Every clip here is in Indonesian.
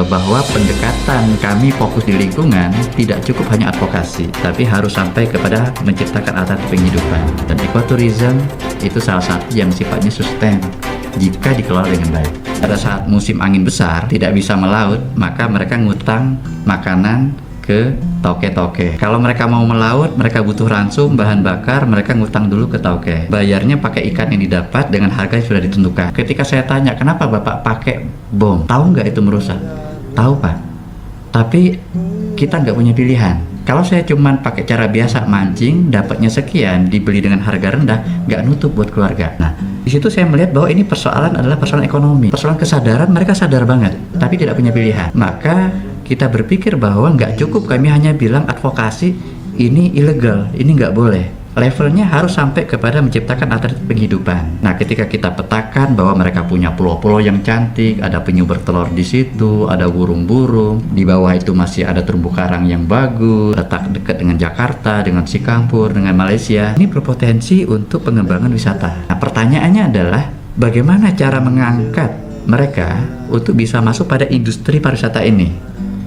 bahwa pendekatan kami fokus di lingkungan tidak cukup hanya advokasi, tapi harus sampai kepada menciptakan alternatif penghidupan. Dan ekoturism itu salah satu yang sifatnya sustain jika dikelola dengan baik. Pada saat musim angin besar tidak bisa melaut, maka mereka ngutang makanan ke tauke-tauke. Kalau mereka mau melaut, mereka butuh ransum, bahan bakar, mereka ngutang dulu ke tauke. Bayarnya pakai ikan yang didapat dengan harga yang sudah ditentukan. Ketika saya tanya, kenapa Bapak pakai bom? Tahu nggak itu merusak? Tahu Pak. Tapi kita nggak punya pilihan. Kalau saya cuman pakai cara biasa mancing, dapatnya sekian, dibeli dengan harga rendah, nggak nutup buat keluarga. Nah, di situ saya melihat bahwa ini persoalan adalah persoalan ekonomi. Persoalan kesadaran, mereka sadar banget, tapi tidak punya pilihan. Maka kita berpikir bahwa nggak cukup kami hanya bilang advokasi ini ilegal, ini nggak boleh. Levelnya harus sampai kepada menciptakan alternatif penghidupan. Nah, ketika kita petakan bahwa mereka punya pulau-pulau yang cantik, ada penyu bertelur di situ, ada burung-burung, di bawah itu masih ada terumbu karang yang bagus, letak dekat dengan Jakarta, dengan Singapura, dengan Malaysia. Ini berpotensi untuk pengembangan wisata. Nah, pertanyaannya adalah bagaimana cara mengangkat mereka untuk bisa masuk pada industri pariwisata ini?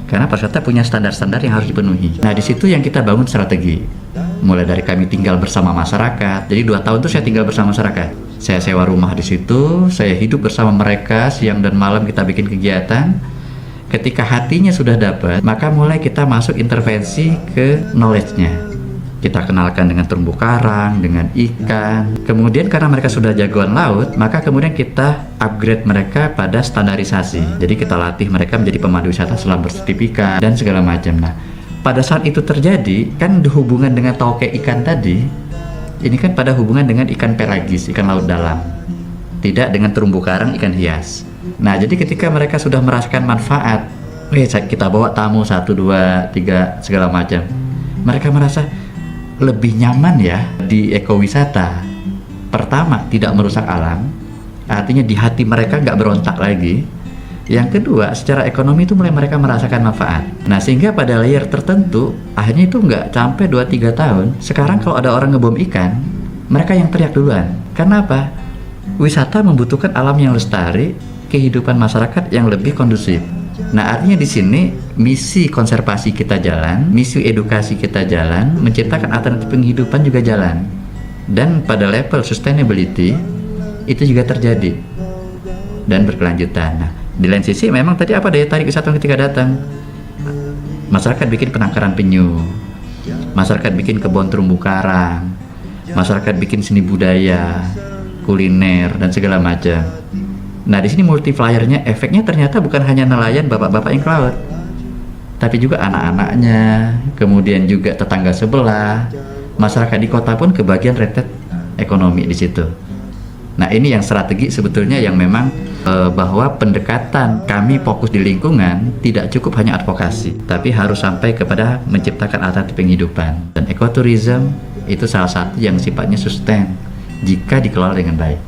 Karena pariwisata punya standar-standar yang harus dipenuhi. Nah, di situ yang kita bangun strategi. Mulai dari kami tinggal bersama masyarakat. Jadi 2 tahun itu saya tinggal bersama masyarakat. Saya sewa rumah di situ, saya hidup bersama mereka, siang dan malam kita bikin kegiatan. Ketika hatinya sudah dapat, maka mulai kita masuk intervensi ke knowledge-nya. Kita kenalkan dengan terumbu karang, dengan ikan. Kemudian karena mereka sudah jagoan laut, maka kemudian kita upgrade mereka pada standarisasi. Jadi kita latih mereka menjadi pemandu wisata selam bersertifikat dan segala macam. Nah, pada saat itu terjadi, kan hubungan dengan tauke ikan tadi, ini kan pada hubungan dengan ikan pelagis, ikan laut dalam. Tidak dengan terumbu karang, ikan hias. Nah, jadi ketika mereka sudah merasakan manfaat, kita bawa tamu 1, 2, 3, segala macam. Mereka merasa lebih nyaman ya di ekowisata. Pertama, tidak merusak alam, artinya di hati mereka nggak berontak lagi. Yang kedua, secara ekonomi itu mulai mereka merasakan manfaat. Nah, sehingga pada layer tertentu, akhirnya itu nggak sampai 2-3 tahun. Sekarang kalau ada orang ngebom ikan, mereka yang teriak duluan. Karena apa? Wisata membutuhkan alam yang lestari, kehidupan masyarakat yang lebih kondusif. Nah, artinya di sini misi konservasi kita jalan, misi edukasi kita jalan, menciptakan alternatif penghidupan juga jalan. Dan pada level sustainability, itu juga terjadi dan berkelanjutan. Nah, di lain sisi memang tadi apa daya tarik wisatawan ketika datang? Masyarakat bikin penangkaran penyu, masyarakat bikin kebun terumbu karang, masyarakat bikin seni budaya, kuliner dan segala macam. Nah, di sini multipliernya, efeknya ternyata bukan hanya nelayan bapak-bapak yang ke laut, tapi juga anak-anaknya, kemudian juga tetangga sebelah, masyarakat di kota pun kebagian rentet ekonomi di situ. Nah, ini yang strategi sebetulnya yang memang bahwa pendekatan kami fokus di lingkungan tidak cukup hanya advokasi, tapi harus sampai kepada menciptakan alternatif penghidupan. Dan ekoturism itu salah satu yang sifatnya sustain jika dikelola dengan baik.